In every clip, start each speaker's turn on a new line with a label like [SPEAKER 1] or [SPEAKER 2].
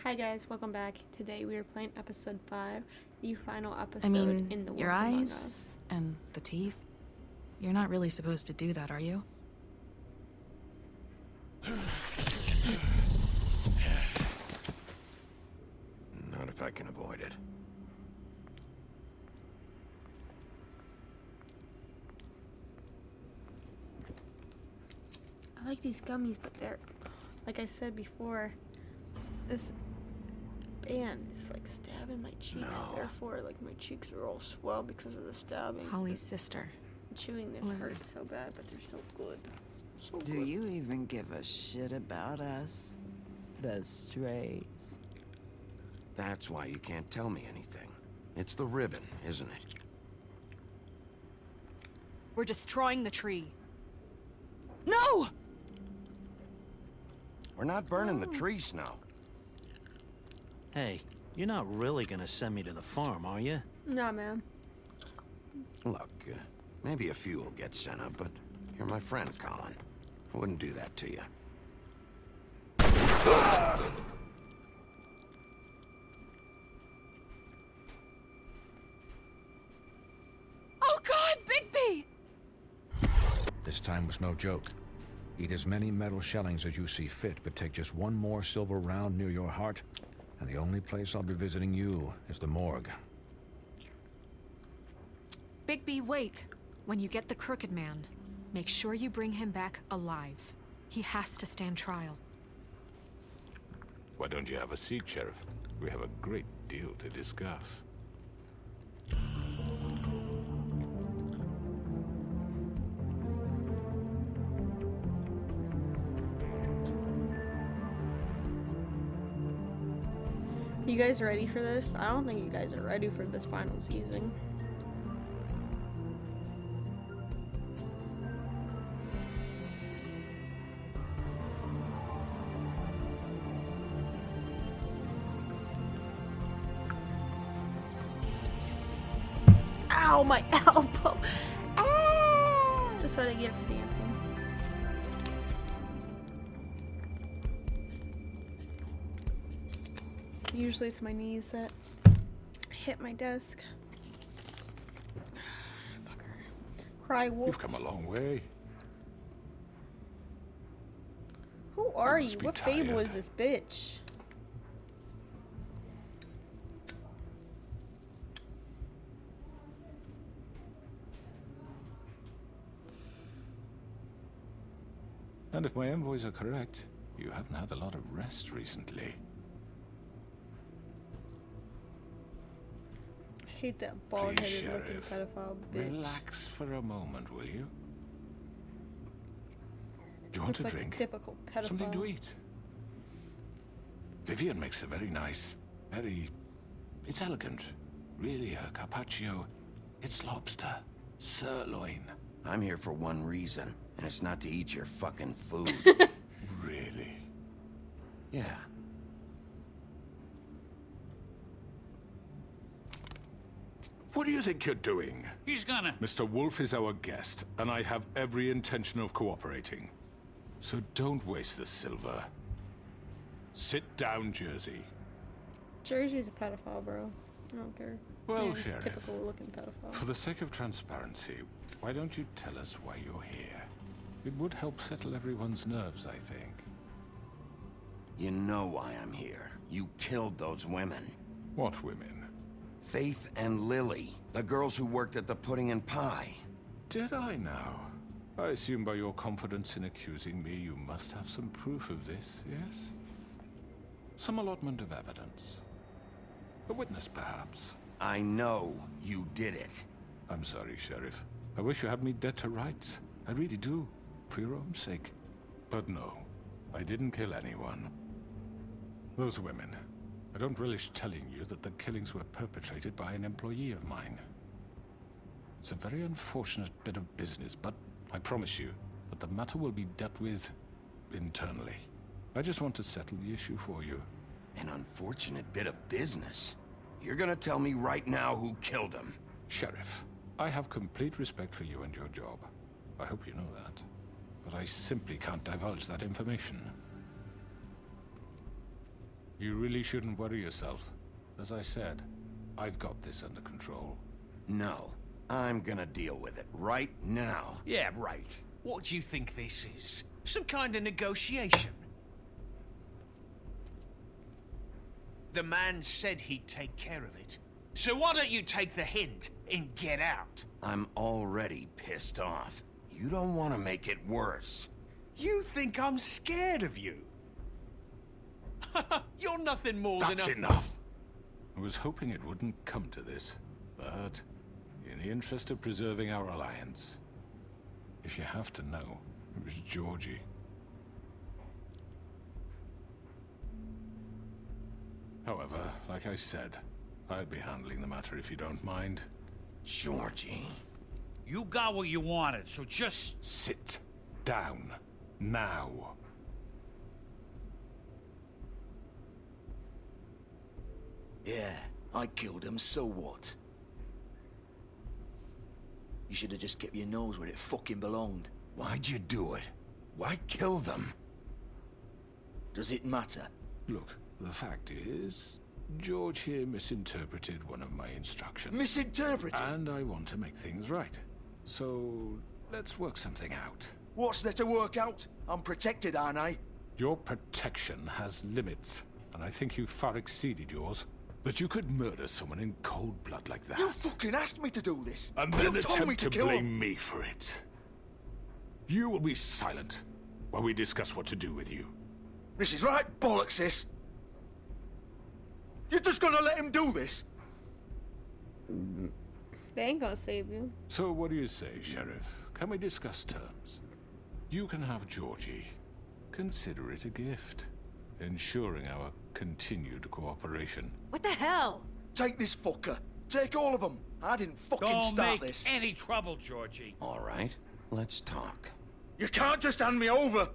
[SPEAKER 1] Hi guys, welcome back. Today we are playing episode 5, the final episode
[SPEAKER 2] I mean,
[SPEAKER 1] in the
[SPEAKER 2] your
[SPEAKER 1] world Among
[SPEAKER 2] eyes
[SPEAKER 1] Us.
[SPEAKER 2] and the teeth. You're not really supposed to do that, are you?
[SPEAKER 3] Not if I can avoid it.
[SPEAKER 1] I like these gummies, but they're, like I said before, this band is like stabbing my cheeks.
[SPEAKER 3] No.
[SPEAKER 1] Therefore, like my cheeks are all swell because of the stabbing.
[SPEAKER 2] Holly's sister.
[SPEAKER 1] Chewing this hurts so bad, but they're so good. So
[SPEAKER 4] Do
[SPEAKER 1] good.
[SPEAKER 4] you even give a shit about us? The strays.
[SPEAKER 3] That's why you can't tell me anything. It's the ribbon, isn't it?
[SPEAKER 2] We're destroying the tree. No!
[SPEAKER 3] We're not burning the tree, Snow.
[SPEAKER 5] Hey, you're not really gonna send me to the farm, are you?
[SPEAKER 1] Nah, man.
[SPEAKER 3] Look, maybe a few will get sent up, but you're my friend, Colin. I wouldn't do that to you.
[SPEAKER 2] Oh God, Bigby!
[SPEAKER 6] This time was no joke. Eat as many metal shellings as you see fit, but take just one more silver round near your heart, and the only place I'll be visiting you is the morgue.
[SPEAKER 2] Bigby, wait. When you get the Crooked Man, make sure you bring him back alive. He has to stand trial.
[SPEAKER 7] Why don't you have a seat, Sheriff? We have a great deal to discuss.
[SPEAKER 1] You guys ready for this? I don't think you guys are ready for this final season. Ow, my elbow! Ah! That's what I get for dancing. Usually it's my knees that hit my desk. Fucker. Cry wolf.
[SPEAKER 7] You've come a long way.
[SPEAKER 1] Who are
[SPEAKER 7] must
[SPEAKER 1] you?
[SPEAKER 7] be
[SPEAKER 1] What fable
[SPEAKER 7] tired.
[SPEAKER 1] is this bitch?
[SPEAKER 7] And if my envoys are correct, you haven't had a lot of rest recently.
[SPEAKER 1] I hate that bald-headed
[SPEAKER 7] Please,
[SPEAKER 1] looking
[SPEAKER 7] Sheriff,
[SPEAKER 1] pedophile bitch.
[SPEAKER 7] Relax for a moment, will you? Do you want
[SPEAKER 1] Looks
[SPEAKER 7] a
[SPEAKER 1] like
[SPEAKER 7] drink?
[SPEAKER 1] typical pedophile.
[SPEAKER 7] Something to eat? Vivian makes a very nice, it's elegant. Really, a carpaccio. It's lobster. Sirloin.
[SPEAKER 3] I'm here for one reason, and it's not to eat your fucking food.
[SPEAKER 7] Really?
[SPEAKER 3] Yeah.
[SPEAKER 7] What do you think you're doing?
[SPEAKER 8] He's gonna...
[SPEAKER 7] Mr. Wolf is our guest, and I have every intention of cooperating. So don't waste the silver. Sit down, Jersey.
[SPEAKER 1] Jersey's a pedophile, bro. I don't care.
[SPEAKER 7] Well,
[SPEAKER 1] Yeah, he's a
[SPEAKER 7] Sheriff,
[SPEAKER 1] typical looking pedophile.
[SPEAKER 7] for the sake of transparency, why don't you tell us why you're here? It would help settle everyone's nerves, I think.
[SPEAKER 3] You know why I'm here. You killed those women.
[SPEAKER 7] What women?
[SPEAKER 3] Faith and Lily, the girls who worked at the Pudding and Pie.
[SPEAKER 7] Did I now? I assume by your confidence in accusing me, you must have some proof of this, yes? Some allotment of evidence. A witness, perhaps.
[SPEAKER 3] I know you did it.
[SPEAKER 7] I'm sorry, Sheriff. I wish you had me dead to rights. I really do, for your own sake. But no, I didn't kill anyone. Those women. I don't relish telling you that the killings were perpetrated by an employee of mine. It's a very unfortunate bit of business, but I promise you that the matter will be dealt with internally. I just want to settle the issue for you.
[SPEAKER 3] An unfortunate bit of business. You're gonna tell me right now who killed him.
[SPEAKER 7] Sheriff, I have complete respect for you and your job. I hope you know that. But I simply can't divulge that information. You really shouldn't worry yourself. As I said, I've got this under control.
[SPEAKER 3] No. I'm gonna deal with it right now.
[SPEAKER 8] Yeah, right. What do you think this is? Some kind of negotiation? The man said he'd take care of it. So why don't you take the hint and get out?
[SPEAKER 3] I'm already pissed off. You don't want to make it worse.
[SPEAKER 8] You think I'm scared of you? You're nothing more
[SPEAKER 7] That's
[SPEAKER 8] than a...
[SPEAKER 7] enough! I was hoping it wouldn't come to this, but in the interest of preserving our alliance, if you have to know, it was Georgie. However, like I said, I'd be handling the matter if you don't mind.
[SPEAKER 3] Georgie.
[SPEAKER 8] You got what you wanted, so just...
[SPEAKER 7] Sit down. Now.
[SPEAKER 9] Yeah, I killed him, so what? You should have just kept your nose where it fucking belonged.
[SPEAKER 3] Why'd you do it? Why kill them?
[SPEAKER 9] Does it matter?
[SPEAKER 7] Look, the fact is, George here misinterpreted one of my instructions.
[SPEAKER 9] Misinterpreted?
[SPEAKER 7] And I want to make things right. So, let's work something out.
[SPEAKER 9] What's there to work out? I'm protected, aren't I?
[SPEAKER 7] Your protection has limits, and I think you've far exceeded yours. That you could murder someone in cold blood like that.
[SPEAKER 9] You fucking asked me to do this!
[SPEAKER 7] And then
[SPEAKER 9] you told me
[SPEAKER 7] attempt
[SPEAKER 9] to
[SPEAKER 7] to
[SPEAKER 9] kill
[SPEAKER 7] blame
[SPEAKER 9] him.
[SPEAKER 7] me for it. You will be silent while we discuss what to do with you.
[SPEAKER 9] This is right bollocks, this! You're just gonna let him do this?
[SPEAKER 1] They ain't gonna save you.
[SPEAKER 7] So what do you say, Sheriff? Can we discuss terms? You can have Georgie. Consider it a gift, ensuring our continued cooperation.
[SPEAKER 10] What the hell?
[SPEAKER 9] Take this fucker. Take all of them. I didn't fucking
[SPEAKER 8] Don't
[SPEAKER 9] start
[SPEAKER 8] make
[SPEAKER 9] this.
[SPEAKER 8] any trouble, Georgie.
[SPEAKER 3] All right, let's talk.
[SPEAKER 9] You can't just hand me over!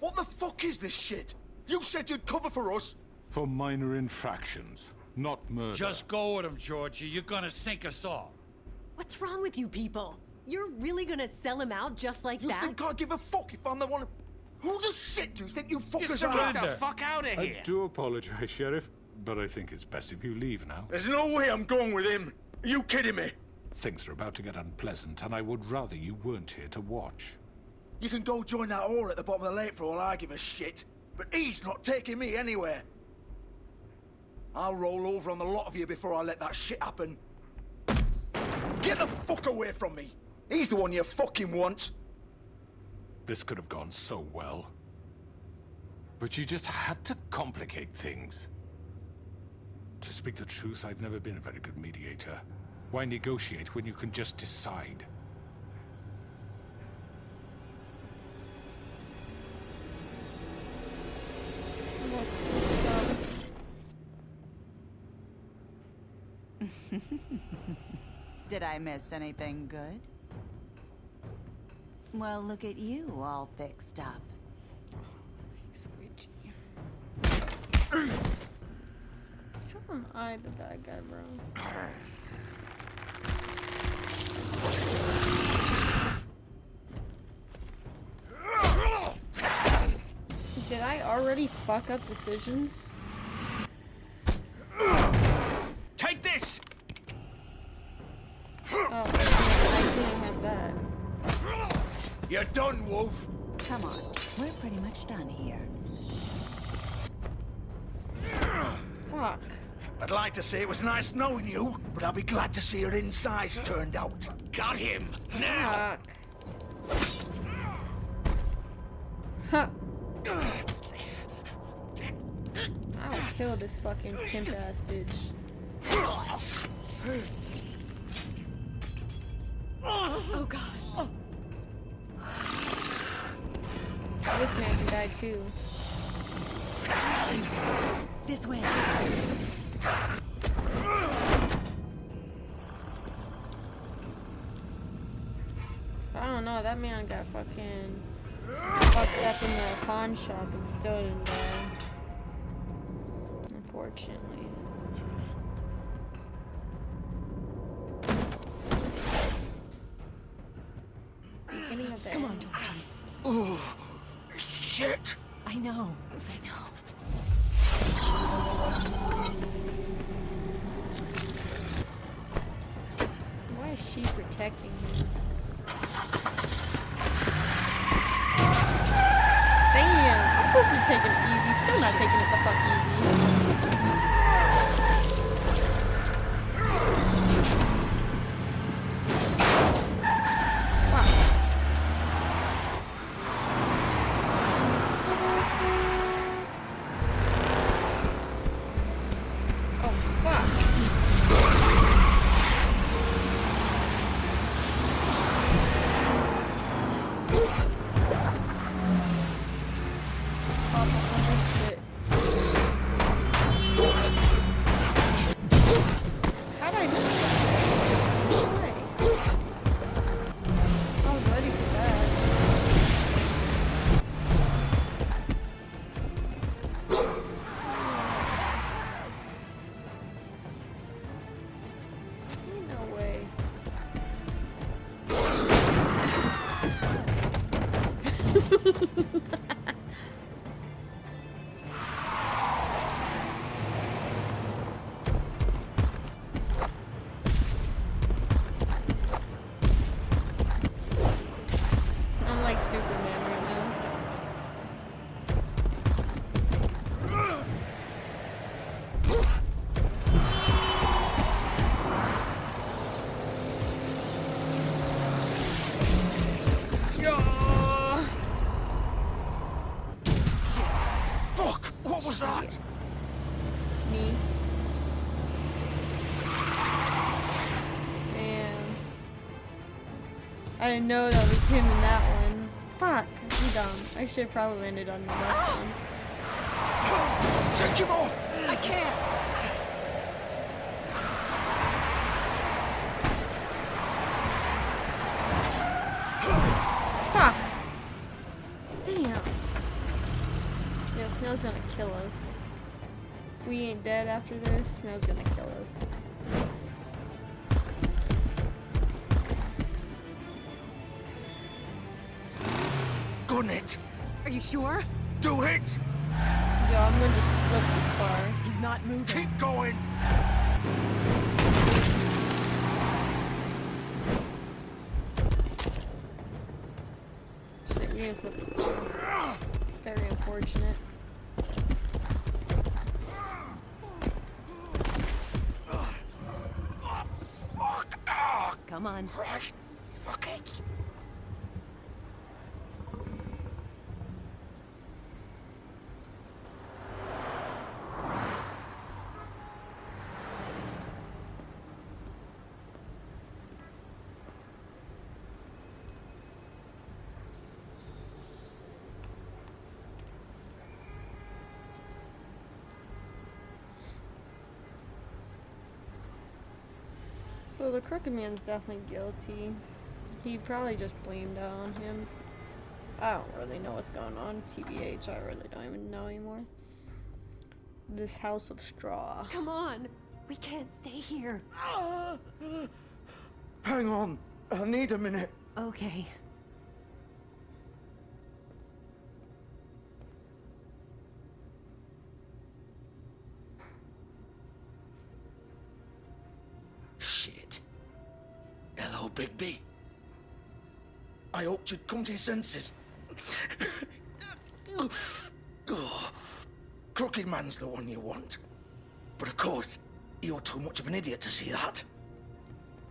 [SPEAKER 9] What the fuck is this shit? You said you'd cover for us!
[SPEAKER 7] For minor infractions, not murder.
[SPEAKER 8] Just go with him, Georgie. You're gonna sink us all.
[SPEAKER 10] What's wrong with you people? You're really gonna sell him out just like
[SPEAKER 9] You
[SPEAKER 10] that?
[SPEAKER 9] think I give a fuck if I'm the one... Who the shit do you think you fuckers
[SPEAKER 8] Just
[SPEAKER 9] are?
[SPEAKER 8] surrender.
[SPEAKER 9] After?
[SPEAKER 8] Get the fuck out of here.
[SPEAKER 7] I do apologize, Sheriff, but I think it's best if you leave now.
[SPEAKER 9] There's no way I'm going with him. Are you kidding me?
[SPEAKER 7] Things are about to get unpleasant, and I would rather you weren't here to watch.
[SPEAKER 9] You can go join that whore at the bottom of the lake for all I give a shit. But he's not taking me anywhere. I'll roll over on the lot of you before I let that shit happen. Get the fuck away from me! He's the one you fucking want!
[SPEAKER 7] This could have gone so well. But you just had to complicate things. To speak the truth, I've never been a very good mediator. Why negotiate when you can just decide?
[SPEAKER 11] Did I miss anything good? Well, look at you, all fixed up.
[SPEAKER 1] How am I the bad guy, bro? Did I already fuck up decisions?
[SPEAKER 8] Take this!
[SPEAKER 1] Oh, I can't have that.
[SPEAKER 9] You're done, Wolf!
[SPEAKER 11] Come on, we're pretty much done here.
[SPEAKER 1] Fuck.
[SPEAKER 9] I'd like to say it was nice knowing you, but I'll be glad to see your insides turned out.
[SPEAKER 8] Got him! Now!
[SPEAKER 1] Fuck. Huh. I'll kill this fucking pimp ass bitch.
[SPEAKER 10] Oh god. Oh.
[SPEAKER 1] This man can die too.
[SPEAKER 10] This way.
[SPEAKER 1] I don't know, that man got fucking fucked up in the pawn shop and still didn't die. Unfortunately. Beginning of the
[SPEAKER 10] Come on,
[SPEAKER 1] end.
[SPEAKER 10] Georgie.
[SPEAKER 9] Oh, shit!
[SPEAKER 10] I know. I know.
[SPEAKER 1] attacking him. Damn, I'm supposed to be taking it easy. Still not taking it the fuck easy. I'm like Superman right now.
[SPEAKER 9] Fuck! What was that?
[SPEAKER 1] Me. Man. I didn't know that was him in that one. Fuck. I'm dumb. I should have probably landed on the left one.
[SPEAKER 9] Take him off!
[SPEAKER 10] I can't.
[SPEAKER 1] Fuck. Damn. Yeah, Snow's gonna kill us. We ain't dead after this. Snow's gonna kill us.
[SPEAKER 9] Gun it!
[SPEAKER 10] Are you sure?
[SPEAKER 9] Do it!
[SPEAKER 1] Yo, I'm gonna just flip this car.
[SPEAKER 10] He's not moving.
[SPEAKER 9] Keep going!
[SPEAKER 1] Shit, we didn't flip the car. Very unfortunate.
[SPEAKER 9] Fuck!
[SPEAKER 10] Come on.
[SPEAKER 9] Right. Fuck it!
[SPEAKER 1] So the Crooked Man's definitely guilty. He probably just blamed it on him. I don't really know what's going on. TBH, I really don't even know anymore. This house of straw.
[SPEAKER 10] Come on. We can't stay here.
[SPEAKER 9] Hang on. I need a minute.
[SPEAKER 10] Okay.
[SPEAKER 9] Shit. Hello, Bigby. I hoped you'd come to your senses. Crooked Man's the one you want. But of course, you're too much of an idiot to see that.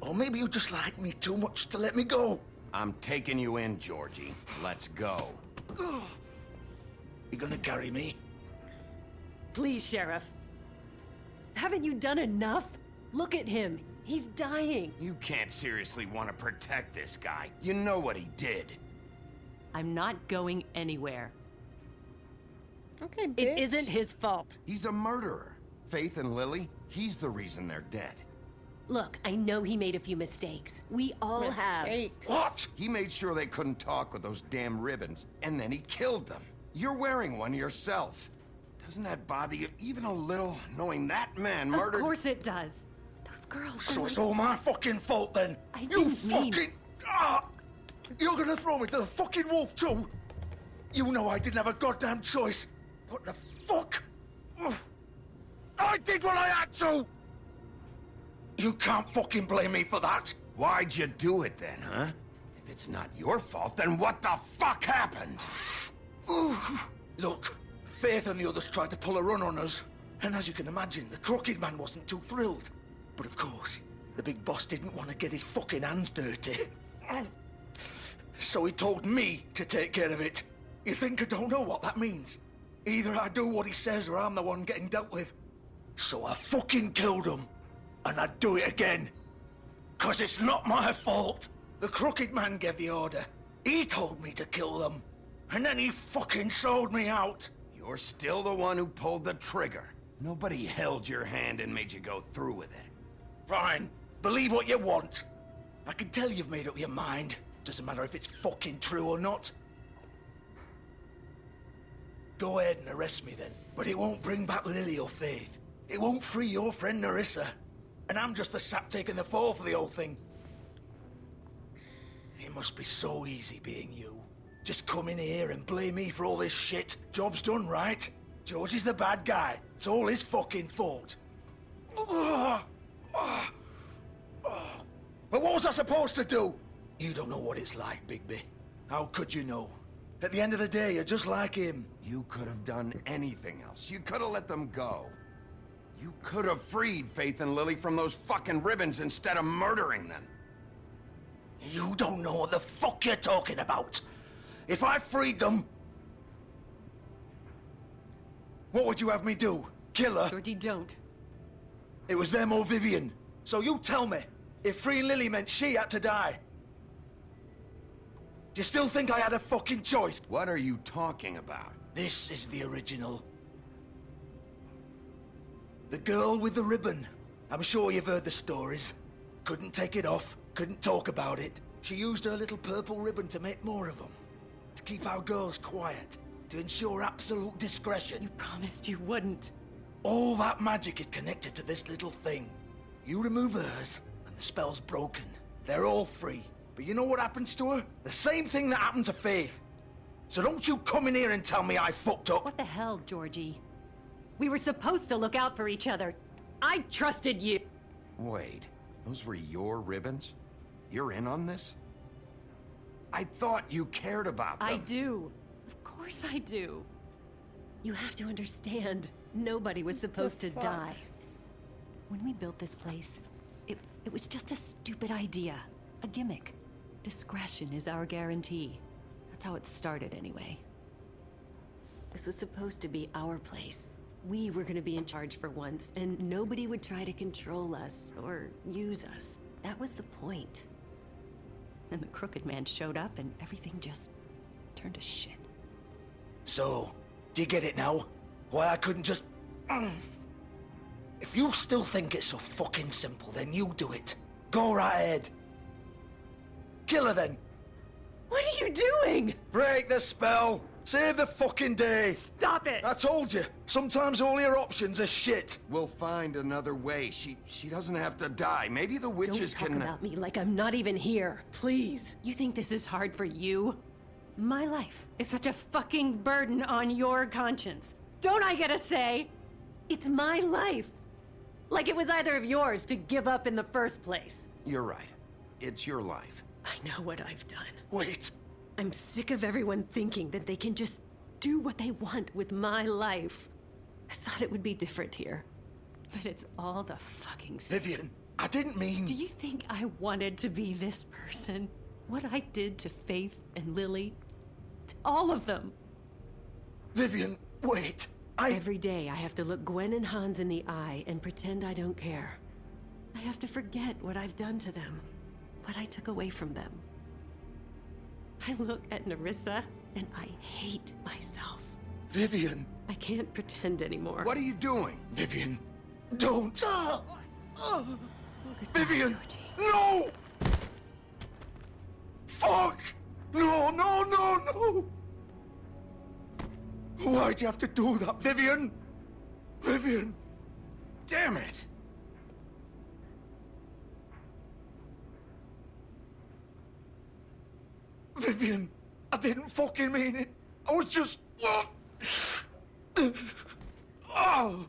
[SPEAKER 9] Or maybe you just like me too much to let me go.
[SPEAKER 3] I'm taking you in, Georgie. Let's go.
[SPEAKER 9] You gonna carry me?
[SPEAKER 10] Please, Sheriff. Haven't you done enough? Look at him. He's dying.
[SPEAKER 3] You can't seriously want to protect this guy. You know what he did.
[SPEAKER 10] I'm not going anywhere.
[SPEAKER 1] Okay, bitch.
[SPEAKER 10] It isn't his fault.
[SPEAKER 3] He's a murderer. Faith and Lily, he's the reason they're dead.
[SPEAKER 10] Look, I know he made a few mistakes. We all have.
[SPEAKER 1] Mistakes.
[SPEAKER 9] What?
[SPEAKER 3] He made sure they couldn't talk with those damn ribbons, and then he killed them. You're wearing one yourself. Doesn't that bother you even a little, knowing that man murdered...
[SPEAKER 10] Of course it does. Those girls...
[SPEAKER 9] So it's all my fucking fault then?
[SPEAKER 10] I
[SPEAKER 9] You
[SPEAKER 10] didn't mean-
[SPEAKER 9] fucking... You're gonna throw me to the fucking wolf too? You know I didn't have a goddamn choice. What the fuck? I did what I had to! You can't fucking blame me for that.
[SPEAKER 3] Why'd you do it then, huh? If it's not your fault, then what the fuck happened?
[SPEAKER 9] Look, Faith and the others tried to pull a run on us. And as you can imagine, the Crooked Man wasn't too thrilled. But of course, the big boss didn't want to get his fucking hands dirty. So he told me to take care of it. You think I don't know what that means? Either I do what he says or I'm the one getting dealt with. So I fucking killed him. And I'd do it again. 'Cause it's not my fault. The Crooked Man gave the order. He told me to kill them. And then he fucking sold me out.
[SPEAKER 3] You're still the one who pulled the trigger. Nobody held your hand and made you go through with it.
[SPEAKER 9] Fine. Believe what you want. I can tell you've made up your mind. Doesn't matter if it's fucking true or not. Go ahead and arrest me then. But it won't bring back Lily or Faith. It won't free your friend Narissa. And I'm just the sap taking the fall for the whole thing. It must be so easy being you. Just come in here and blame me for all this shit. Job's done, right? George is the bad guy. It's all his fucking fault. But what was I supposed to do? You don't know what it's like, Bigby. How could you know? At the end of the day, you're just like him.
[SPEAKER 3] You could have done anything else. You could have let them go. You could have freed Faith and Lily from those fucking ribbons instead of murdering them.
[SPEAKER 9] You don't know what the fuck you're talking about. If I freed them... What would you have me do? Kill her?
[SPEAKER 10] Georgie, don't.
[SPEAKER 9] It was them or Vivian. So you tell me, if freeing Lily meant she had to die. Do you still think I had a fucking choice?
[SPEAKER 3] What are you talking about?
[SPEAKER 9] This is the original. The girl with the ribbon. I'm sure you've heard the stories. Couldn't take it off, couldn't talk about it. She used her little purple ribbon to make more of them. To keep our girls quiet. To ensure absolute discretion.
[SPEAKER 10] You promised you wouldn't.
[SPEAKER 9] All that magic is connected to this little thing. You remove hers, and the spell's broken. They're all free. But you know what happens to her? The same thing that happened to Faith. So don't you come in here and tell me I fucked up.
[SPEAKER 10] What the hell, Georgie? We were supposed to look out for each other. I trusted you.
[SPEAKER 3] Wait, those were your ribbons? You're in on this? I thought you cared about them.
[SPEAKER 10] I do. Of course I do. You have to understand, nobody was supposed to die. When we built this place, it was just a stupid idea. A gimmick. Discretion is our guarantee. That's how it started anyway. This was supposed to be our place. We were gonna be in charge for once, and nobody would try to control us or use us. That was the point. Then the Crooked Man showed up and everything just turned to shit.
[SPEAKER 9] So, do you get it now? Why I couldn't just... If you still think it's so fucking simple, then you do it. Go right ahead. Kill her then.
[SPEAKER 10] What are you doing?
[SPEAKER 9] Break the spell. Save the fucking day.
[SPEAKER 10] Stop it!
[SPEAKER 9] I told you. Sometimes all your options are shit.
[SPEAKER 3] We'll find another way. She doesn't have to die. Maybe the witches
[SPEAKER 10] Don't
[SPEAKER 3] can...
[SPEAKER 10] talk about me like I'm not even here. Please. You think this is hard for you? My life is such a fucking burden on your conscience. Don't I get a say? It's my life. Like it was either of yours to give up in the first place.
[SPEAKER 3] You're right. It's your life.
[SPEAKER 10] I know what I've done.
[SPEAKER 9] Wait.
[SPEAKER 10] I'm sick of everyone thinking that they can just do what they want with my life. I thought it would be different here. But it's all the fucking same.
[SPEAKER 9] Vivian, I didn't mean...
[SPEAKER 10] Do you think I wanted to be this person? What I did to Faith and Lily? To all of them?
[SPEAKER 9] Vivian, wait.
[SPEAKER 10] Every day I have to look Gwen and Hans in the eye and pretend I don't care. I have to forget what I've done to them. What I took away from them. I look at Narissa and I hate myself.
[SPEAKER 9] Vivian.
[SPEAKER 10] I can't pretend anymore.
[SPEAKER 3] What are you doing?
[SPEAKER 9] Vivian, don't. Vivian,
[SPEAKER 10] Georgie.
[SPEAKER 9] no! Fuck! No, no, no, no! Why'd you have to do that, Vivian? Vivian!
[SPEAKER 3] Damn it!
[SPEAKER 9] Vivian, I didn't fucking mean it. I was just... Oh.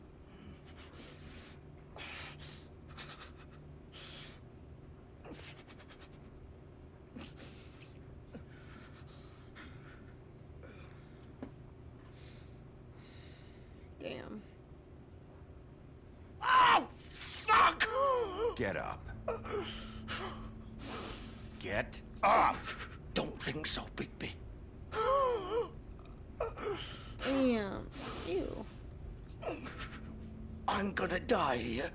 [SPEAKER 3] Get up. Get up!
[SPEAKER 9] Don't think so, Bigby.
[SPEAKER 1] Damn. Ew.
[SPEAKER 9] I'm gonna die here.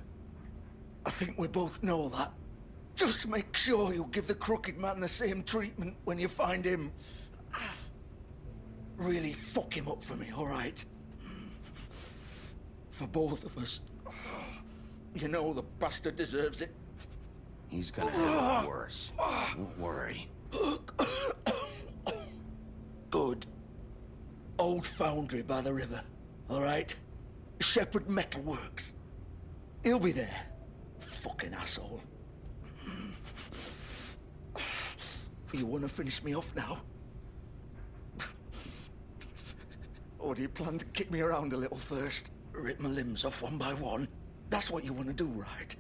[SPEAKER 9] I think we both know that. Just make sure you give the crooked man the same treatment when you find him. Really fuck him up for me, alright? For both of us. You know the bastard deserves it.
[SPEAKER 3] He's gonna have it worse. Don't worry.
[SPEAKER 9] Good. Old foundry by the river, alright? Shepherd Metalworks. He'll be there. Fucking asshole. You wanna finish me off now? Or do you plan to kick me around a little first? Rip my limbs off one by one? That's what you wanna do, right?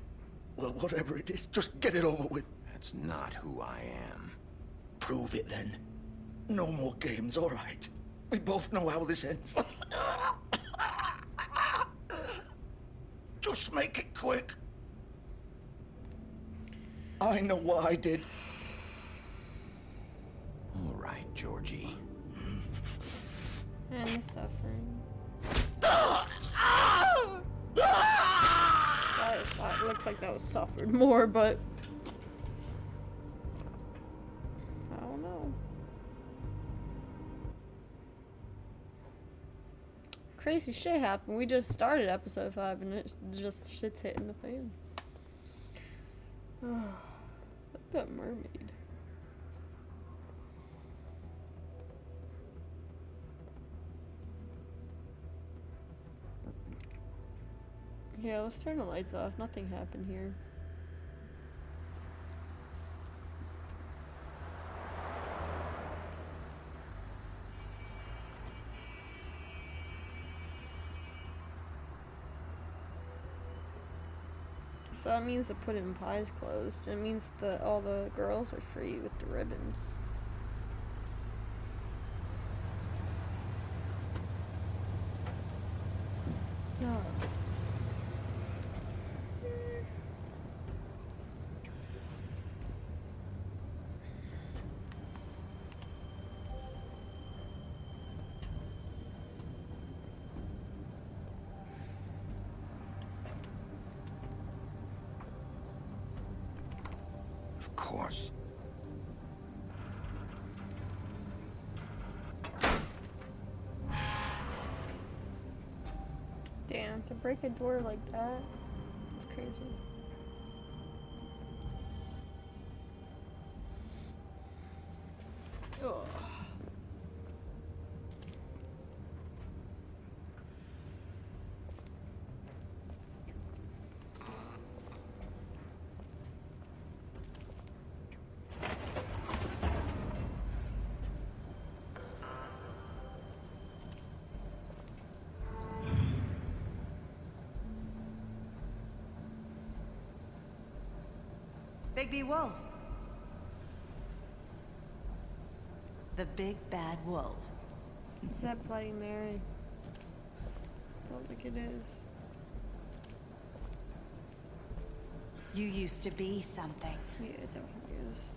[SPEAKER 9] Well, whatever it is, just get it over with.
[SPEAKER 3] That's not who I am.
[SPEAKER 9] Prove it then. No more games, alright? We both know how this ends. Just make it quick. I know what I did.
[SPEAKER 3] All right, Georgie.
[SPEAKER 1] And he's suffering. It looks like that was suffered more, but I don't know. Crazy shit happened. We just started episode 5 and it's just shit's hitting the fan. Look at that mermaid. Yeah, let's turn the lights off. Nothing happened here. So that means the Puddin' Pie's closed. It means that all the girls are free with the ribbons. Yeah.
[SPEAKER 3] Of course.
[SPEAKER 1] Damn, to break a door like that, it's crazy. Ugh.
[SPEAKER 11] Bigby Wolf. The big bad wolf.
[SPEAKER 1] Is that Bloody Mary? I don't think it is.
[SPEAKER 11] You used to be something.
[SPEAKER 1] Yeah, it definitely is.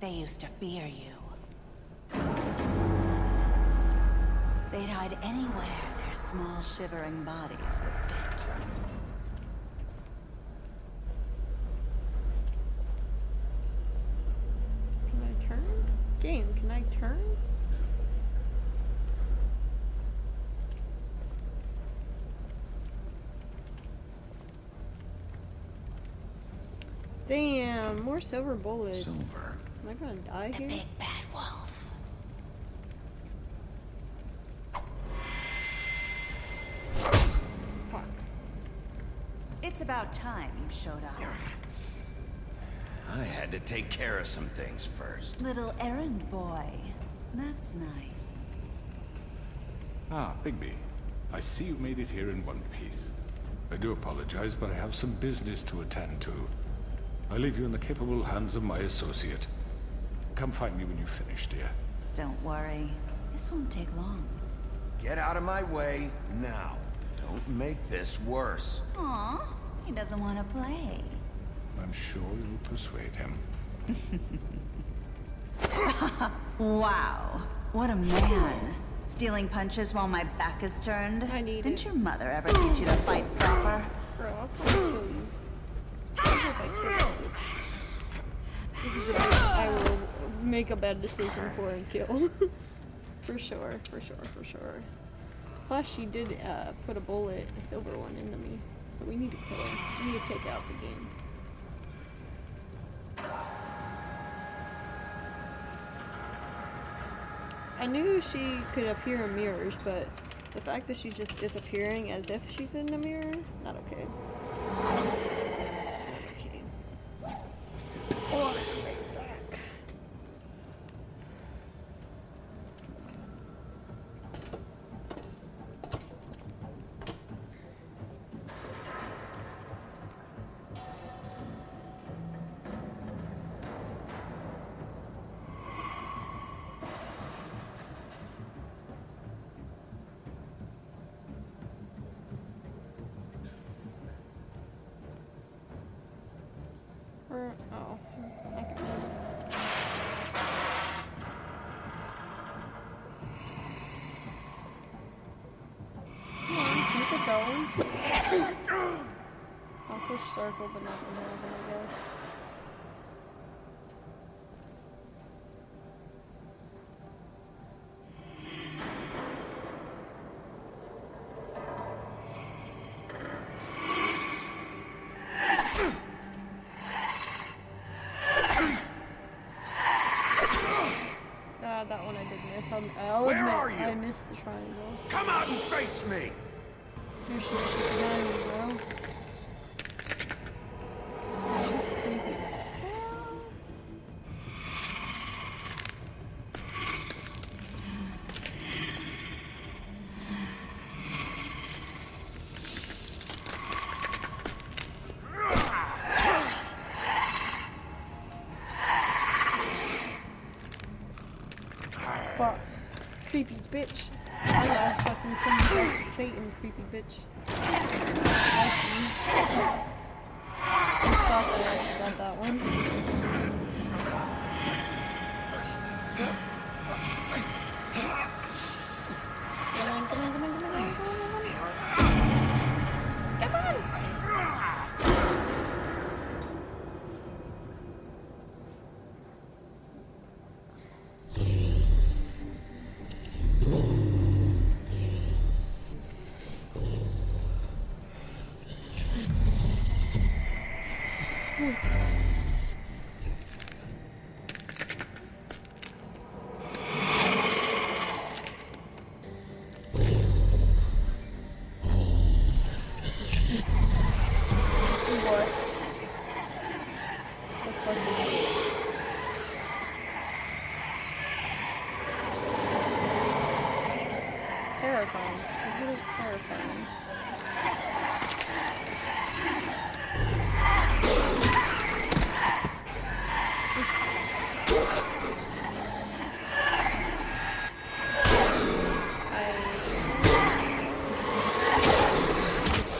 [SPEAKER 11] They used to fear you. They'd hide anywhere their small shivering bodies would fit.
[SPEAKER 1] Can I turn? Game, can I turn? Damn, more silver bullets.
[SPEAKER 3] Silver.
[SPEAKER 1] Am I gonna die here?
[SPEAKER 11] The big bad wolf.
[SPEAKER 1] Fuck.
[SPEAKER 11] It's about time you showed up.
[SPEAKER 3] I had to take care of some things first.
[SPEAKER 11] Little errand boy. That's nice.
[SPEAKER 7] Ah, Bigby. I see you made it here in one piece. I do apologize, but I have some business to attend to. I leave you in the capable hands of my associate. Come find me when you finish, dear.
[SPEAKER 11] Don't worry. This won't take long.
[SPEAKER 3] Get out of my way now. Don't make this worse.
[SPEAKER 11] Aw, he doesn't want to play.
[SPEAKER 7] I'm sure you'll persuade him.
[SPEAKER 11] Wow, what a man. Stealing punches while my back is turned?
[SPEAKER 1] I need
[SPEAKER 11] Didn't
[SPEAKER 1] it.
[SPEAKER 11] your mother ever teach you to fight proper?
[SPEAKER 1] Bro, I'll probably kill you. I hope I kill you. This is a big, I will make a bad decision for and kill. For sure, for sure, for sure. Plus, she did put a bullet, a silver one, into me. So we need to kill her. We need to take out the game. I knew she could appear in mirrors, but the fact that she's just disappearing as if she's in a mirror, not okay. Not okay. Oh, I'm right back. Oh, I can Come on, keep it going. I'll push circle, but not the middle, I guess. That one I did miss. I'll
[SPEAKER 3] Where
[SPEAKER 1] admit,
[SPEAKER 3] are you?
[SPEAKER 1] I missed the triangle.
[SPEAKER 3] Come out and face me!
[SPEAKER 1] Here she is, she's behind me, bro. She's creepy as hell. Fuck. Creepy bitch. I got fucking some Satan, creepy bitch. I thought that I actually got that one. Come on, come on, come on, come on, come on, come on. Come on! Terrifying. It's really terrifying.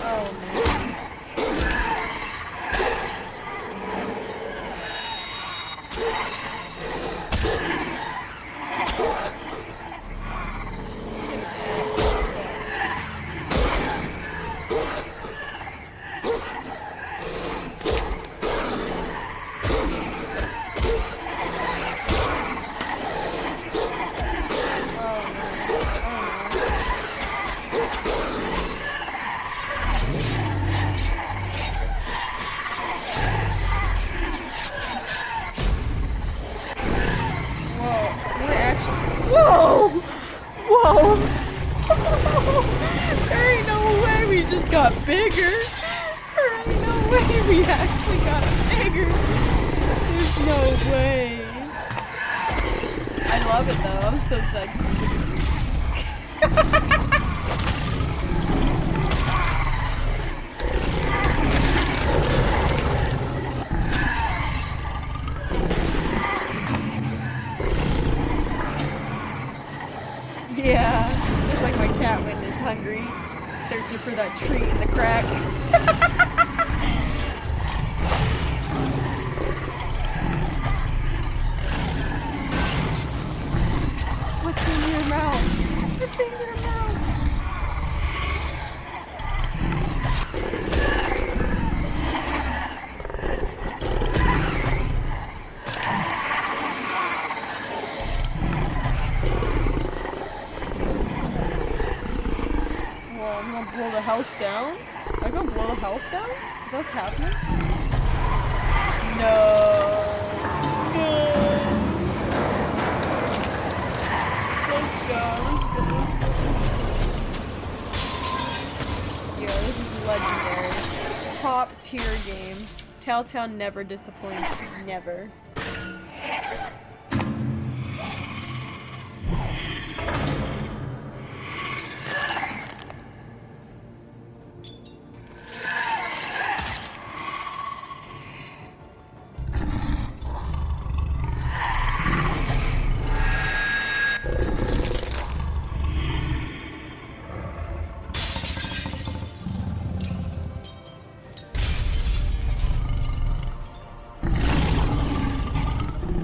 [SPEAKER 1] Oh man. Whoa! Whoa! There ain't no way we just got bigger. There ain't no way we actually got bigger. There's no way. I love it though. I'm so excited. Yeah, just like my cat when it's hungry, searching for that treat in the crack. What's in your mouth? What's in your mouth? I'm gonna blow the house down? I'm gonna blow the house down? Is that what's happening? No. No. Let's go. Yo, this is legendary. Top tier game. Telltale never disappoints. Never.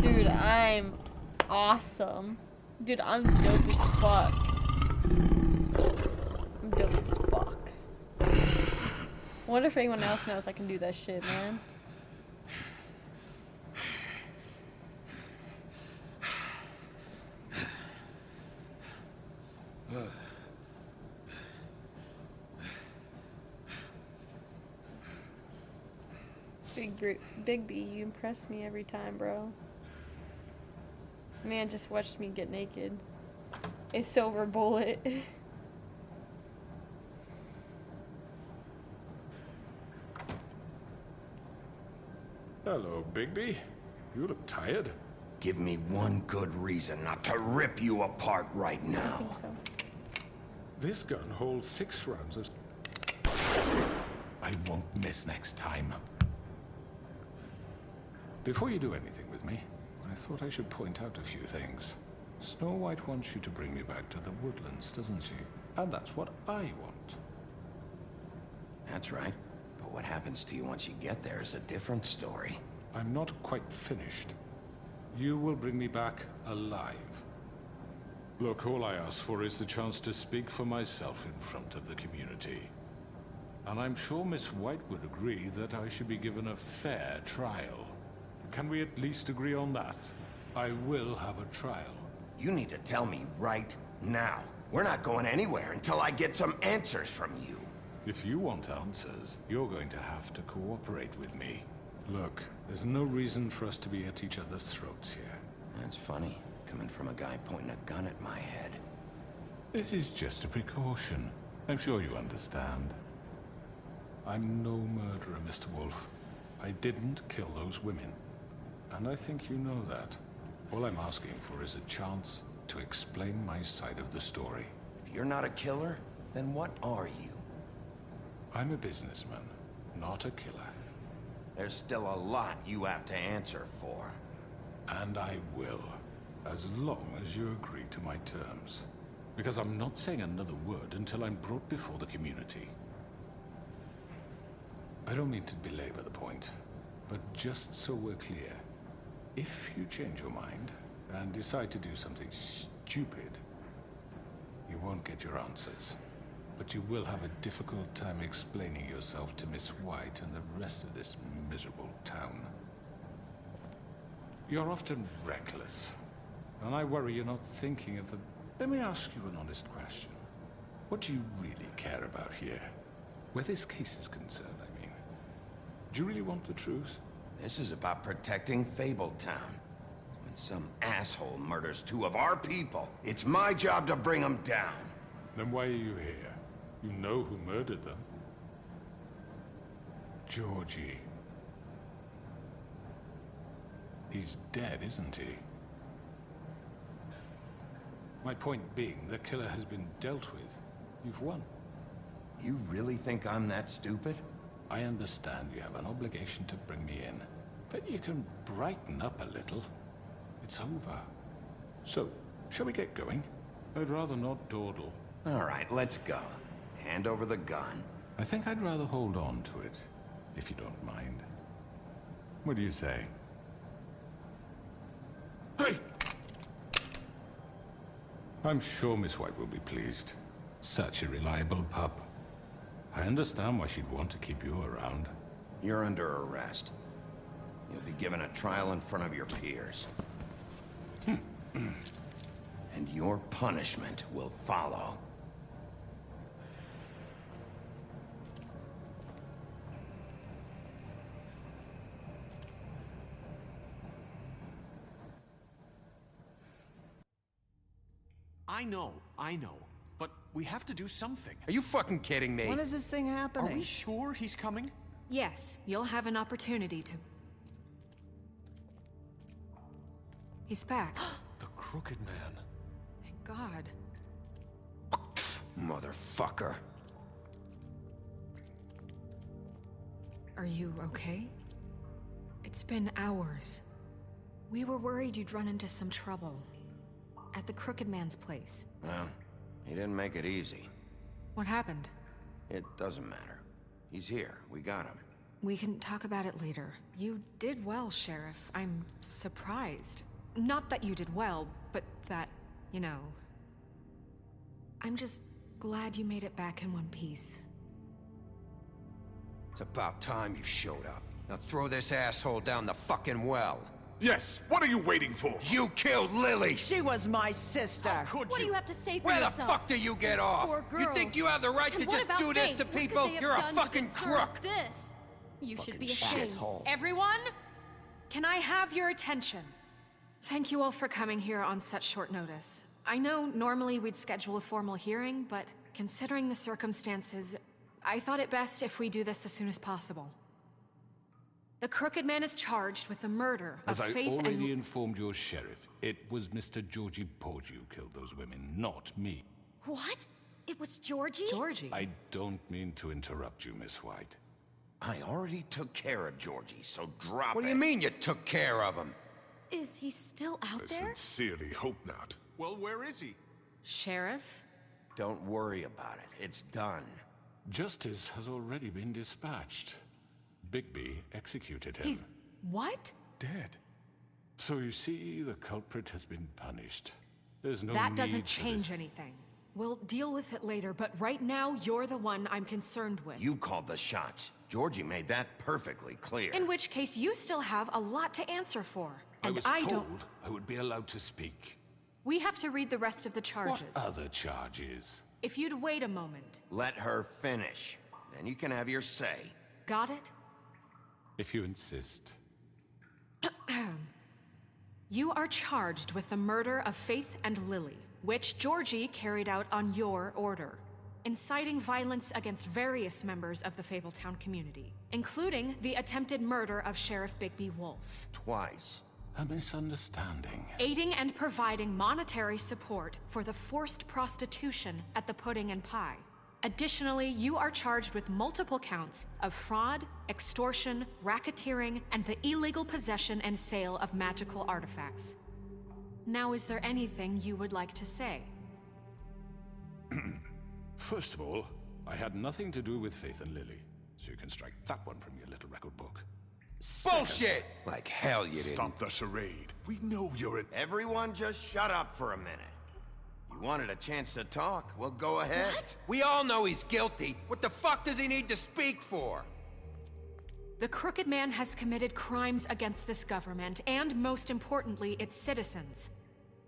[SPEAKER 1] Dude, I'm awesome. Dude, I'm dope as fuck. I'm dope as fuck. I wonder if anyone else knows I can do that shit, man. Big B, you impress me every time, bro. Man just watched me get naked. A silver bullet.
[SPEAKER 7] Hello, Bigby. You look tired.
[SPEAKER 3] Give me one good reason not to rip you apart right
[SPEAKER 1] I
[SPEAKER 3] now.
[SPEAKER 1] think so.
[SPEAKER 7] This gun holds 6 rounds of... I won't miss next time. Before you do anything with me, I thought I should point out a few things. Snow White wants you to bring me back to the woodlands, doesn't she? And that's what I want.
[SPEAKER 3] That's right. But what happens to you once you get there is a different story.
[SPEAKER 7] I'm not quite finished. You will bring me back alive. Look, all I ask for is the chance to speak for myself in front of the community. And I'm sure Miss White would agree that I should be given a fair trial. Can we at least agree on that? I will have a trial.
[SPEAKER 3] You need to tell me right now. We're not going anywhere until I get some answers from you.
[SPEAKER 7] If you want answers, you're going to have to cooperate with me. Look, there's no reason for us to be at each other's throats here.
[SPEAKER 3] That's funny, coming from a guy pointing a gun at my head.
[SPEAKER 7] This is just a precaution. I'm sure you understand. I'm no murderer, Mr. Wolf. I didn't kill those women. And I think you know that. All I'm asking for is a chance to explain my side of the story.
[SPEAKER 3] If you're not a killer, then what are you?
[SPEAKER 7] I'm a businessman, not a killer.
[SPEAKER 3] There's still a lot you have to answer for.
[SPEAKER 7] And I will, as long as you agree to my terms. Because I'm not saying another word until I'm brought before the community. I don't mean to belabor the point, but just so we're clear, if you change your mind and decide to do something stupid, you won't get your answers. But you will have a difficult time explaining yourself to Miss White and the rest of this miserable town. You're often reckless, and I worry you're not thinking of the... Let me ask you an honest question. What do you really care about here? Where this case is concerned, I mean. Do you really want the truth?
[SPEAKER 3] This is about protecting Fabletown. When some asshole murders 2 of our people, it's my job to bring them down.
[SPEAKER 7] Then why are you here? You know who murdered them. Georgie. He's dead, isn't he? My point being, the killer has been dealt with. You've won.
[SPEAKER 3] You really think I'm that stupid?
[SPEAKER 7] I understand you have an obligation to bring me in, but you can brighten up a little. It's over. So, shall we get going? I'd rather not dawdle.
[SPEAKER 3] All right, let's go. Hand over the gun.
[SPEAKER 7] I think I'd rather hold on to it, if you don't mind. What do you say? Hey! I'm sure Miss White will be pleased. Such a reliable pup. I understand why she'd want to keep you around.
[SPEAKER 3] You're under arrest. You'll be given a trial in front of your peers. And your punishment will follow.
[SPEAKER 12] I know. But we have to do something.
[SPEAKER 13] Are you fucking kidding me?
[SPEAKER 4] When is this thing happening?
[SPEAKER 12] Are we sure he's coming?
[SPEAKER 2] Yes, you'll have an opportunity to... He's back.
[SPEAKER 12] The Crooked Man.
[SPEAKER 2] Thank God.
[SPEAKER 13] Motherfucker.
[SPEAKER 2] Are you okay? It's been hours. We were worried you'd run into some trouble. At the Crooked Man's place.
[SPEAKER 3] Well, he didn't make it easy.
[SPEAKER 2] What happened?
[SPEAKER 3] It doesn't matter. He's here. We got him.
[SPEAKER 2] We can talk about it later. You did well, Sheriff. I'm surprised. Not that you did well, but that, you know... I'm just glad you made it back in one piece.
[SPEAKER 13] It's about time you showed up. Now throw this asshole down the fucking well.
[SPEAKER 14] Yes, what are you waiting for?
[SPEAKER 13] You killed Lily!
[SPEAKER 4] She was my sister.
[SPEAKER 12] Could
[SPEAKER 10] What do you have to say for
[SPEAKER 13] Where
[SPEAKER 10] yourself?
[SPEAKER 13] the fuck do you get off?
[SPEAKER 10] Poor
[SPEAKER 13] You
[SPEAKER 10] girls.
[SPEAKER 13] think you have the right
[SPEAKER 10] And
[SPEAKER 13] to
[SPEAKER 10] what
[SPEAKER 13] just
[SPEAKER 10] about
[SPEAKER 13] do this
[SPEAKER 10] Faith?
[SPEAKER 13] to
[SPEAKER 10] What could
[SPEAKER 13] people?
[SPEAKER 10] they have
[SPEAKER 13] You're a
[SPEAKER 10] done to
[SPEAKER 13] fucking
[SPEAKER 10] deserve
[SPEAKER 13] crook!
[SPEAKER 10] This? You should be
[SPEAKER 4] Fucking
[SPEAKER 10] ashamed.
[SPEAKER 4] asshole.
[SPEAKER 2] Everyone? Can I have your attention? Thank you all for coming here on such short notice. I know normally we'd schedule a formal hearing, but considering the circumstances, I thought it best if we do this as soon as possible. The Crooked Man is charged with the murder of
[SPEAKER 7] As I
[SPEAKER 2] Faith
[SPEAKER 7] already
[SPEAKER 2] and...
[SPEAKER 7] informed your sheriff, it was Mr. Georgie Porgy who killed those women, not me.
[SPEAKER 10] What? It was Georgie?
[SPEAKER 2] Georgie?
[SPEAKER 7] I don't mean to interrupt you, Miss White.
[SPEAKER 3] I already took care of Georgie, so drop it.
[SPEAKER 13] What do you mean you took care of him?
[SPEAKER 10] Is he still out
[SPEAKER 14] I
[SPEAKER 10] there?
[SPEAKER 14] sincerely hope not.
[SPEAKER 12] Well, where is he?
[SPEAKER 2] Sheriff?
[SPEAKER 3] Don't worry about it. It's done.
[SPEAKER 7] Justice has already been dispatched. Bigby executed him.
[SPEAKER 2] He's... what?
[SPEAKER 7] Dead. So you see, the culprit has been punished. There's no
[SPEAKER 2] That
[SPEAKER 7] need
[SPEAKER 2] doesn't
[SPEAKER 7] for
[SPEAKER 2] change
[SPEAKER 7] this.
[SPEAKER 2] anything. We'll deal with it later, but right now, you're the one I'm concerned with.
[SPEAKER 3] You called the shots. Georgie made that perfectly clear.
[SPEAKER 2] In which case, you still have a lot to answer for.
[SPEAKER 7] I
[SPEAKER 2] And
[SPEAKER 7] was
[SPEAKER 2] I
[SPEAKER 7] told
[SPEAKER 2] don't...
[SPEAKER 7] I would be allowed to speak.
[SPEAKER 2] We have to read the rest of the charges.
[SPEAKER 7] What other charges?
[SPEAKER 2] If you'd wait a moment.
[SPEAKER 3] Let her finish. Then you can have your say.
[SPEAKER 2] Got it?
[SPEAKER 7] If you insist.
[SPEAKER 2] You are charged with the murder of Faith and Lily, which Georgie carried out on your order, inciting violence against various members of the Fabletown community, including the attempted murder of Sheriff Bigby Wolf.
[SPEAKER 3] Twice.
[SPEAKER 7] A misunderstanding.
[SPEAKER 2] Aiding and providing monetary support for the forced prostitution at the Pudding and Pie. Additionally, you are charged with multiple counts of fraud, extortion, racketeering, and the illegal possession and sale of magical artifacts. Now, is there anything you would like to say?
[SPEAKER 7] First of all, I had nothing to do with Faith and Lily, so you can strike that one from your little record book.
[SPEAKER 13] Bullshit! Like hell you didn't.
[SPEAKER 14] Stop the charade. We know you're an...
[SPEAKER 3] Everyone just shut up for a minute. You wanted a chance to talk? Well, go ahead.
[SPEAKER 10] What?
[SPEAKER 13] We all know he's guilty. What the fuck does he need to speak for?
[SPEAKER 2] The Crooked Man has committed crimes against this government, and most importantly, its citizens.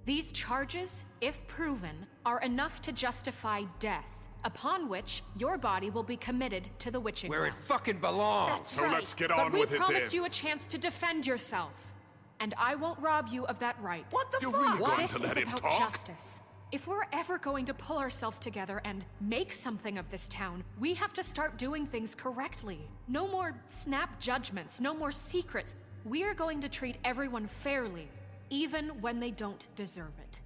[SPEAKER 2] These charges, if proven, are enough to justify death, upon which your body will be committed to the witching
[SPEAKER 13] Where it
[SPEAKER 2] well.
[SPEAKER 13] fucking belongs.
[SPEAKER 10] That's
[SPEAKER 14] So
[SPEAKER 10] right.
[SPEAKER 14] let's get
[SPEAKER 2] But
[SPEAKER 14] on
[SPEAKER 2] we
[SPEAKER 14] with it
[SPEAKER 2] promised
[SPEAKER 14] then.
[SPEAKER 2] you a chance to defend yourself, and I won't rob you of that right.
[SPEAKER 4] What the
[SPEAKER 14] You're
[SPEAKER 4] fuck?
[SPEAKER 14] really going
[SPEAKER 2] This
[SPEAKER 14] to
[SPEAKER 2] is
[SPEAKER 14] let him
[SPEAKER 2] about
[SPEAKER 14] talk?
[SPEAKER 2] justice. If we're ever going to pull ourselves together and make something of this town, we have to start doing things correctly. No more snap judgments, no more secrets. We are going to treat everyone fairly, even when they don't deserve it.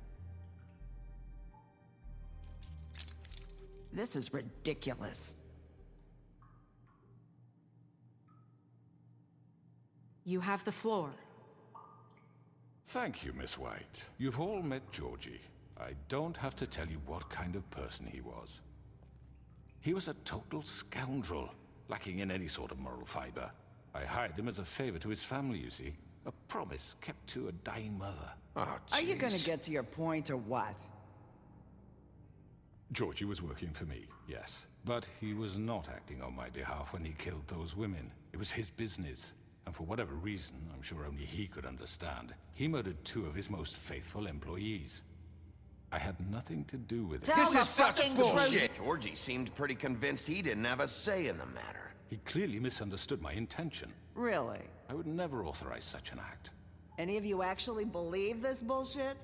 [SPEAKER 4] This is ridiculous.
[SPEAKER 2] You have the floor.
[SPEAKER 7] Thank you, Miss White. You've all met Georgie. I don't have to tell you what kind of person he was. He was a total scoundrel, lacking in any sort of moral fiber. I hired him as a favor to his family, you see. A promise kept to a dying mother.
[SPEAKER 3] Oh,
[SPEAKER 4] Are you gonna
[SPEAKER 3] jeez.
[SPEAKER 4] get to your point or what?
[SPEAKER 7] Georgie was working for me, yes. But he was not acting on my behalf when he killed those women. It was his business. And for whatever reason, I'm sure only he could understand, he murdered 2 of his most faithful employees. I had nothing to do with it.
[SPEAKER 3] This is such bullshit! Georgie seemed pretty convinced he didn't have a say in the matter.
[SPEAKER 7] He clearly misunderstood my intention.
[SPEAKER 4] Really?
[SPEAKER 7] I would never authorize such an act.
[SPEAKER 4] Any of you actually believe this bullshit?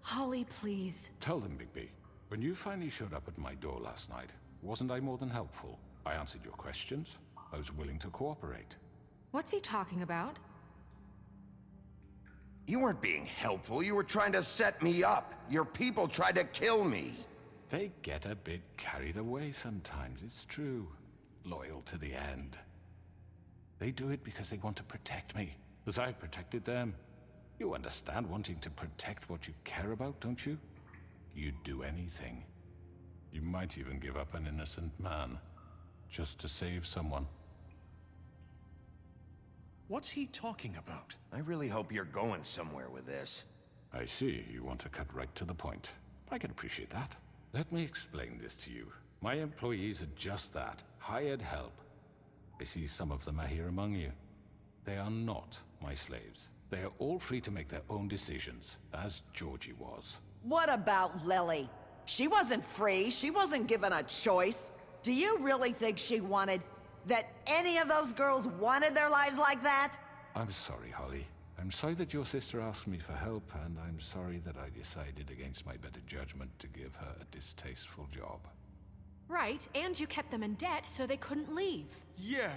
[SPEAKER 2] Holly, please.
[SPEAKER 7] Tell them, Bigby. When you finally showed up at my door last night, wasn't I more than helpful? I answered your questions. I was willing to cooperate.
[SPEAKER 2] What's he talking about?
[SPEAKER 3] You weren't being helpful, you were trying to set me up. Your people tried to kill me.
[SPEAKER 7] They get a bit carried away sometimes, it's true. Loyal to the end. They do it because they want to protect me, as I've protected them. You understand wanting to protect what you care about, don't you? You'd do anything. You might even give up an innocent man, just to save someone.
[SPEAKER 12] What's he talking about?
[SPEAKER 3] I really hope you're going somewhere with this.
[SPEAKER 7] I see, you want to cut right to the point. I can appreciate that. Let me explain this to you. My employees are just that, hired help. I see some of them are here among you. They are not my slaves. They are all free to make their own decisions, as Georgie was.
[SPEAKER 4] What about Lily? She wasn't free. She wasn't given a choice. Do you really think she wanted... that any of those girls wanted their lives like that?
[SPEAKER 7] I'm sorry, Holly. I'm sorry that your sister asked me for help, and I'm sorry that I decided against my better judgment to give her a distasteful job.
[SPEAKER 2] Right, and you kept them in debt so they couldn't leave.
[SPEAKER 12] Yeah.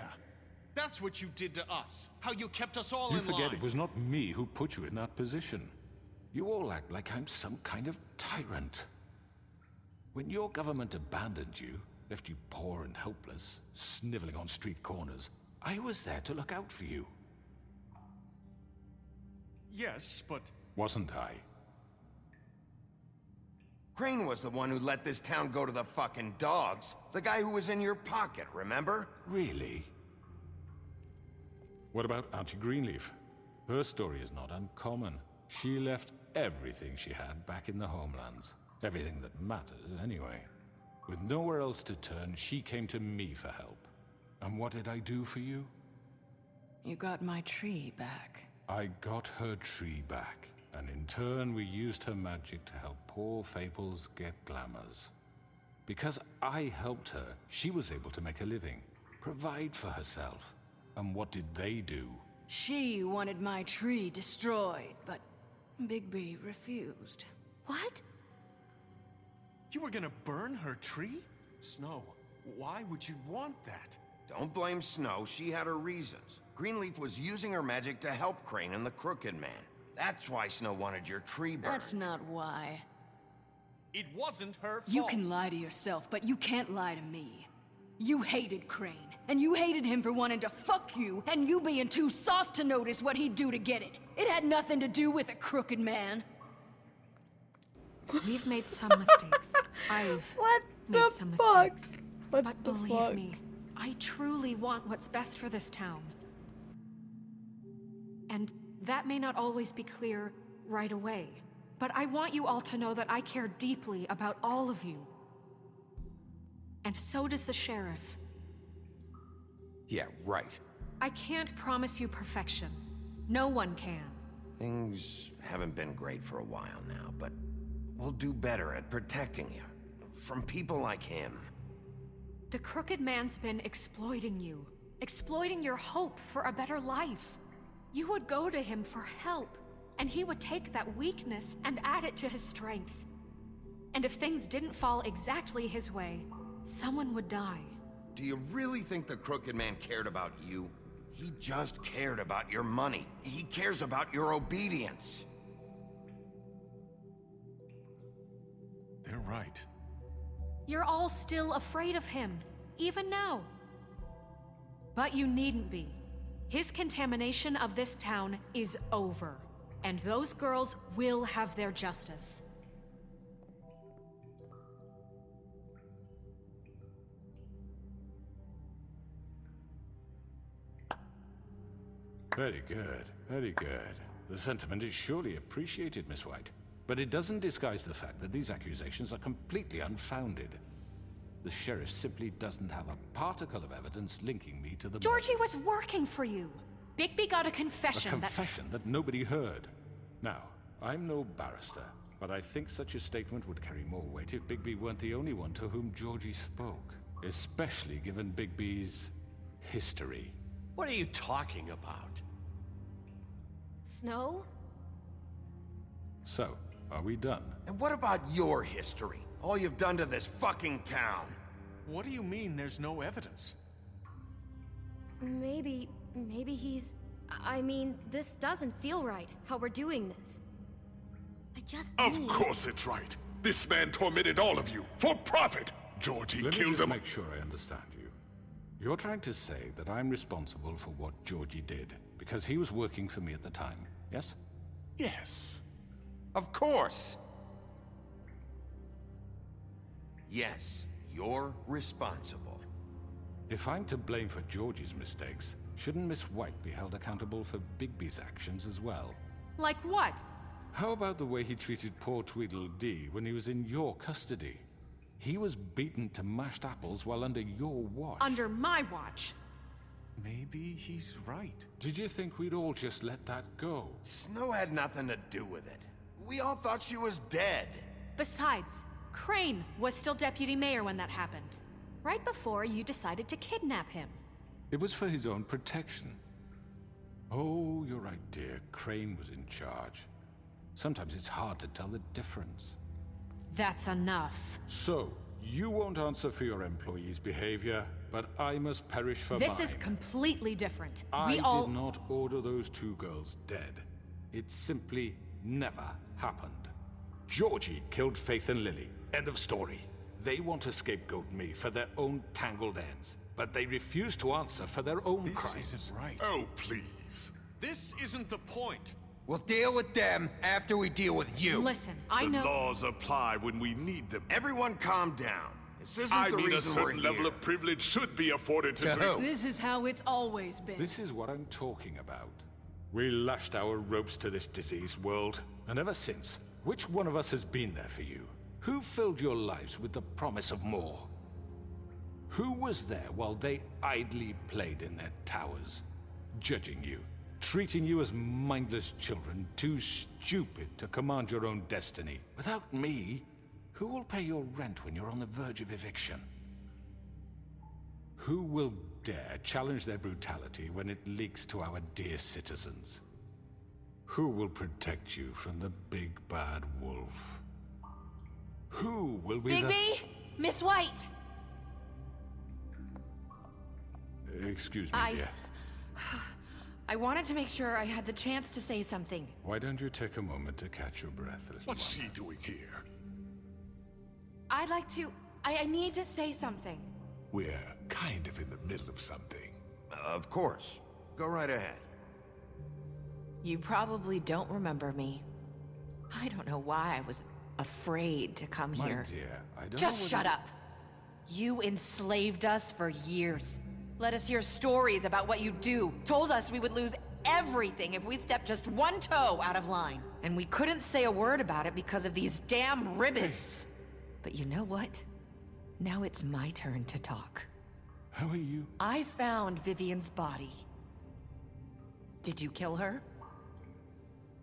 [SPEAKER 12] That's what you did to us. How you kept us all
[SPEAKER 7] You
[SPEAKER 12] in line.
[SPEAKER 7] forget it was not me who put you in that position. You all act like I'm some kind of tyrant. When your government abandoned you, left you poor and helpless, sniveling on street corners, I was there to look out for you.
[SPEAKER 12] Yes, but...
[SPEAKER 7] Wasn't I?
[SPEAKER 3] Crane was the one who let this town go to the fucking dogs. The guy who was in your pocket, remember?
[SPEAKER 7] Really? What about Auntie Greenleaf? Her story is not uncommon. She left everything she had back in the homelands. Everything that matters, anyway. With nowhere else to turn, she came to me for help. And what did I do for you?
[SPEAKER 11] You got my tree back.
[SPEAKER 7] I got her tree back, and in turn we used her magic to help poor Fables get glamours. Because I helped her, she was able to make a living, provide for herself. And what did they do?
[SPEAKER 11] She wanted my tree destroyed, but Bigby refused.
[SPEAKER 2] What?
[SPEAKER 12] You were gonna burn her tree? Snow, why would you want that?
[SPEAKER 3] Don't blame Snow, she had her reasons. Greenleaf was using her magic to help Crane and the Crooked Man. That's why Snow wanted your tree burned.
[SPEAKER 11] That's not why.
[SPEAKER 12] It wasn't her fault.
[SPEAKER 11] You can lie to yourself, but you can't lie to me. You hated Crane, and you hated him for wanting to fuck you, and you being too soft to notice what he'd do to get it. It had nothing to do with a Crooked Man.
[SPEAKER 2] We've made some mistakes. I've made some mistakes. But believe me, I truly want what's best for this town. And that may not always be clear right away, but I want you all to know that I care deeply about all of you. And so does the sheriff.
[SPEAKER 3] Yeah, right.
[SPEAKER 2] I can't promise you perfection. No one can.
[SPEAKER 3] Things haven't been great for a while now, but we'll do better at protecting you. From people like him.
[SPEAKER 2] The Crooked Man's been exploiting you. Exploiting your hope for a better life. You would go to him for help, and he would take that weakness and add it to his strength. And if things didn't fall exactly his way, someone would die.
[SPEAKER 3] Do you really think the Crooked Man cared about you? He just cared about your money. He cares about your obedience.
[SPEAKER 12] They're right.
[SPEAKER 2] You're all still afraid of him, even now. But you needn't be. His contamination of this town is over, and those girls will have their justice.
[SPEAKER 7] Very good, very good. The sentiment is surely appreciated, Miss White. But it doesn't disguise the fact that these accusations are completely unfounded. The sheriff simply doesn't have a particle of evidence linking me to the
[SPEAKER 2] Georgie was working for you. Bigby got a confession
[SPEAKER 7] that nobody heard. Now, I'm no barrister, but I think such a statement would carry more weight if Bigby weren't the only one to whom Georgie spoke. Especially given Bigby's history.
[SPEAKER 15] What are you talking about?
[SPEAKER 2] Snow?
[SPEAKER 7] So, are we done?
[SPEAKER 3] And what about your history? All you've done to this fucking town?
[SPEAKER 12] What do you mean there's no evidence?
[SPEAKER 16] Maybe he's... I mean, this doesn't feel right, how we're doing this. I just
[SPEAKER 14] Of course it's right. This man tormented all of you, for profit! Georgie
[SPEAKER 7] Let me
[SPEAKER 14] killed
[SPEAKER 7] just
[SPEAKER 14] him.
[SPEAKER 7] make sure I understand you. You're trying to say that I'm responsible for what Georgie did, because he was working for me at the time, yes?
[SPEAKER 14] Yes.
[SPEAKER 3] Of course! Yes, you're responsible.
[SPEAKER 7] If I'm to blame for Georgie's mistakes, shouldn't Miss White be held accountable for Bigby's actions as well?
[SPEAKER 2] Like what?
[SPEAKER 7] How about the way he treated poor Tweedledee when he was in your custody? He was beaten to mashed apples while under your watch.
[SPEAKER 2] Under my watch.
[SPEAKER 12] Maybe he's right.
[SPEAKER 7] Did you think we'd all just let that go?
[SPEAKER 3] Snow had nothing to do with it. We all thought she was dead.
[SPEAKER 2] Besides, Crane was still deputy mayor when that happened. Right before you decided to kidnap him.
[SPEAKER 7] It was for his own protection. Oh, you're right, dear. Crane was in charge. Sometimes it's hard to tell the difference.
[SPEAKER 2] That's enough.
[SPEAKER 7] So, you won't answer for your employees' behavior, but I must perish for mine.
[SPEAKER 2] This is completely different.
[SPEAKER 7] I did not order those two girls dead. It simply never happened. Georgie killed Faith and Lily. End of story. They want to scapegoat me for their own tangled ends, but they refuse to answer for their own crimes.
[SPEAKER 12] This isn't right.
[SPEAKER 14] Oh, please.
[SPEAKER 12] This isn't the point.
[SPEAKER 13] We'll deal with them after we deal with you.
[SPEAKER 2] Listen, I know...
[SPEAKER 14] The laws apply when we need them.
[SPEAKER 3] Everyone calm down. This isn't
[SPEAKER 14] I
[SPEAKER 3] the
[SPEAKER 14] mean, a
[SPEAKER 3] reason we're
[SPEAKER 14] certain level
[SPEAKER 3] here.
[SPEAKER 14] of privilege should be afforded to...
[SPEAKER 13] who?
[SPEAKER 11] This is how it's always been.
[SPEAKER 7] This is what I'm talking about. We lashed our ropes to this diseased world, and ever since, which one of us has been there for you? Who filled your lives with the promise of more? Who was there while they idly played in their towers, judging you, treating you as mindless children, too stupid to command your own destiny? Without me, who will pay your rent when you're on the verge of eviction? Who will dare challenge their brutality when it leaks to our dear citizens? Who will protect you from the big bad wolf? Who will be
[SPEAKER 16] Bigby! Miss White!
[SPEAKER 7] Excuse me, dear.
[SPEAKER 17] I wanted to make sure I had the chance to say something.
[SPEAKER 7] Why don't you take a moment to catch your breath a little
[SPEAKER 14] What's
[SPEAKER 7] longer?
[SPEAKER 14] she doing here?
[SPEAKER 17] I'd like to... I need to say something.
[SPEAKER 14] We're kind of in the middle of something.
[SPEAKER 3] Of course. Go right ahead.
[SPEAKER 17] You probably don't remember me. I don't know why I was afraid to come
[SPEAKER 7] My
[SPEAKER 17] here.
[SPEAKER 7] dear, I don't
[SPEAKER 17] Just
[SPEAKER 7] know
[SPEAKER 17] shut up. You enslaved us for years. Let us hear stories about what you do. Told us we would lose everything if we stepped just one toe out of line. And we couldn't say a word about it because of these damn ribbons. But you know what? Now it's my turn to talk.
[SPEAKER 7] How are you?
[SPEAKER 17] I found Vivian's body. Did you kill her?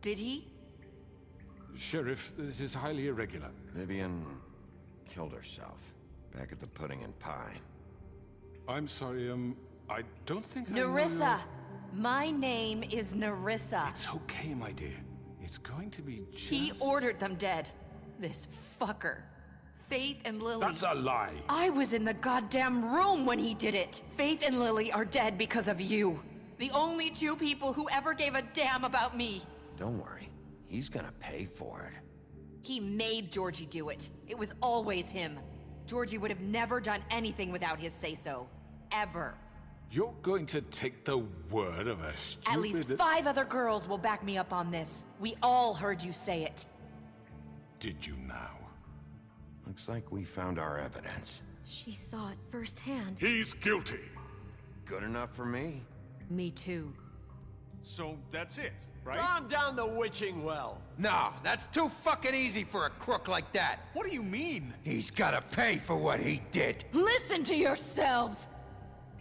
[SPEAKER 17] Did he?
[SPEAKER 7] Sheriff, this is highly irregular.
[SPEAKER 3] Vivian killed herself back at the Pudding and Pie.
[SPEAKER 7] I'm sorry, I don't think I know
[SPEAKER 17] Nerissa! My name is Nerissa.
[SPEAKER 7] It's okay, my dear. It's going to be just...
[SPEAKER 17] He ordered them dead. This fucker. Faith and Lily.
[SPEAKER 7] That's a lie.
[SPEAKER 17] I was in the goddamn room when he did it. Faith and Lily are dead because of you. The only two people who ever gave a damn about me.
[SPEAKER 3] Don't worry. He's gonna pay for it.
[SPEAKER 17] He made Georgie do it. It was always him. Georgie would have never done anything without his say-so. Ever.
[SPEAKER 7] You're going to take the word of a stupid...
[SPEAKER 17] At least 5 other girls will back me up on this. We all heard you say it.
[SPEAKER 7] Did you now?
[SPEAKER 3] Looks like we found our evidence.
[SPEAKER 16] She saw it firsthand.
[SPEAKER 14] He's guilty.
[SPEAKER 3] Good enough for me.
[SPEAKER 2] Me too.
[SPEAKER 12] So that's it, right?
[SPEAKER 15] Calm down the witching well.
[SPEAKER 13] No, that's too fucking easy for a crook like that.
[SPEAKER 12] What do you mean?
[SPEAKER 13] He's gotta pay for what he did.
[SPEAKER 11] Listen to yourselves!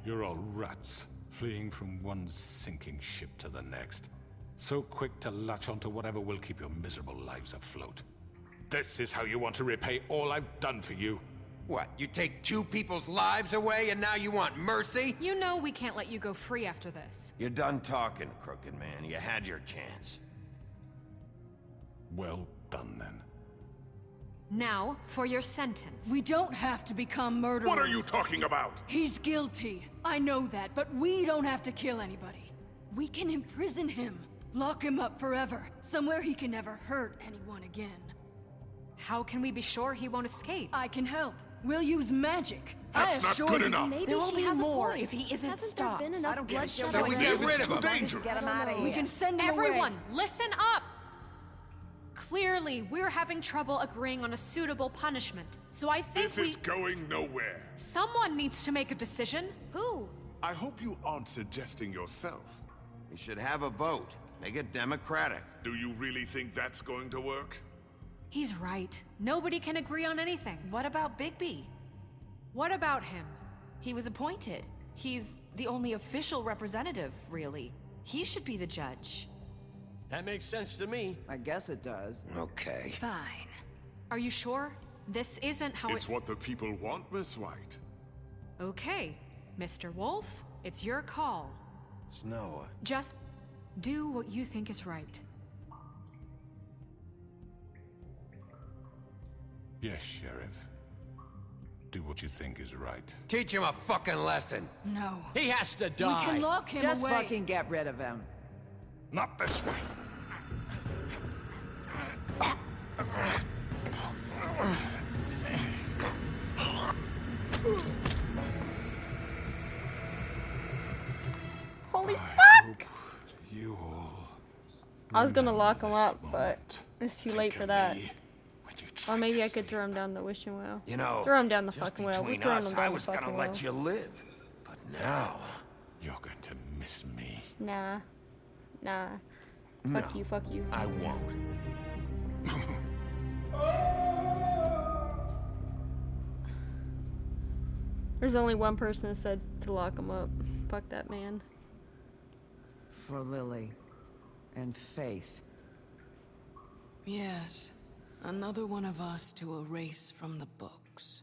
[SPEAKER 7] You're all rats, fleeing from one sinking ship to the next. So quick to latch onto whatever will keep your miserable lives afloat. This is how you want to repay all I've done for you?
[SPEAKER 13] What, you take 2 people's lives away and now you want mercy?
[SPEAKER 2] You know we can't let you go free after this.
[SPEAKER 3] You're done talking, crooked man. You had your chance.
[SPEAKER 7] Well done, then.
[SPEAKER 2] Now, for your sentence.
[SPEAKER 11] We don't have to become murderers.
[SPEAKER 14] What are you talking about?
[SPEAKER 11] He's guilty. I know that, but we don't have to kill anybody. We can imprison him. Lock him up forever. Somewhere he can never hurt anyone again.
[SPEAKER 2] How can we be sure he won't escape?
[SPEAKER 11] I can help. We'll use magic.
[SPEAKER 14] That's not good enough.
[SPEAKER 16] Maybe
[SPEAKER 17] There will
[SPEAKER 16] she
[SPEAKER 17] be
[SPEAKER 16] has
[SPEAKER 17] more
[SPEAKER 16] a point.
[SPEAKER 17] if he isn't
[SPEAKER 16] Hasn't
[SPEAKER 17] stopped.
[SPEAKER 16] there been enough
[SPEAKER 4] I don't give a
[SPEAKER 16] bloodshed
[SPEAKER 4] shit.
[SPEAKER 13] So we
[SPEAKER 16] already?
[SPEAKER 13] get rid
[SPEAKER 14] It's
[SPEAKER 13] of
[SPEAKER 14] too
[SPEAKER 13] him.
[SPEAKER 14] dangerous.
[SPEAKER 4] Get him out of here.
[SPEAKER 11] We can send him
[SPEAKER 2] Everyone,
[SPEAKER 11] away.
[SPEAKER 2] listen up! Clearly, we're having trouble agreeing on a suitable punishment. So I think
[SPEAKER 14] This is going nowhere.
[SPEAKER 2] someone needs to make a decision.
[SPEAKER 16] Who?
[SPEAKER 14] I hope you aren't suggesting yourself.
[SPEAKER 3] You should have a vote. Make it democratic.
[SPEAKER 14] Do you really think that's going to work?
[SPEAKER 2] He's right. Nobody can agree on anything.
[SPEAKER 17] What about Bigby?
[SPEAKER 2] What about him?
[SPEAKER 17] He was appointed. He's the only official representative, really. He should be the judge.
[SPEAKER 15] That makes sense to me.
[SPEAKER 4] I guess it does.
[SPEAKER 3] Okay.
[SPEAKER 11] Fine.
[SPEAKER 2] Are you sure? This isn't how
[SPEAKER 14] It's what the people want, Miss White.
[SPEAKER 2] Okay, Mr. Wolf, it's your call.
[SPEAKER 3] Snow.
[SPEAKER 2] Just do what you think is right.
[SPEAKER 7] Yes, Sheriff. Do what you think is right.
[SPEAKER 13] Teach him a fucking lesson.
[SPEAKER 11] No.
[SPEAKER 15] He has to
[SPEAKER 11] We
[SPEAKER 15] die.
[SPEAKER 11] can lock him
[SPEAKER 4] Just
[SPEAKER 11] away.
[SPEAKER 4] fucking get rid of him.
[SPEAKER 14] Not this way.
[SPEAKER 1] Holy fuck!
[SPEAKER 7] You all.
[SPEAKER 1] I was gonna lock him up, but it's too late for that. Or maybe I could throw him down the wishing well.
[SPEAKER 3] You know,
[SPEAKER 1] throw him down the
[SPEAKER 3] just
[SPEAKER 1] fucking well. We're
[SPEAKER 3] between
[SPEAKER 1] throwing
[SPEAKER 3] us,
[SPEAKER 1] him down
[SPEAKER 3] I
[SPEAKER 1] the
[SPEAKER 3] was
[SPEAKER 1] fucking
[SPEAKER 3] gonna
[SPEAKER 1] well.
[SPEAKER 3] let you live. But now...
[SPEAKER 7] You're going to miss me.
[SPEAKER 1] Nah. Nah.
[SPEAKER 3] No,
[SPEAKER 1] Fuck you, fuck you.
[SPEAKER 3] I won't.
[SPEAKER 1] There's only one person that said to lock him up. Fuck that man.
[SPEAKER 4] For Lily. And Faith.
[SPEAKER 11] Yes. Another one of us to erase from the books.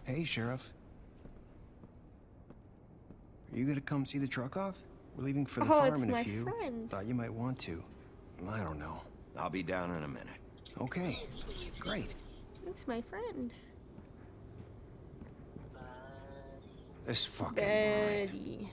[SPEAKER 18] Hey, Sheriff. Are you gonna come see the truck off? We're leaving for the farm in a few.
[SPEAKER 1] Friend.
[SPEAKER 18] Thought you might want to. I don't know.
[SPEAKER 3] I'll be down in a minute.
[SPEAKER 18] Okay, great.
[SPEAKER 1] It's my friend.
[SPEAKER 3] This fucking
[SPEAKER 1] Betty.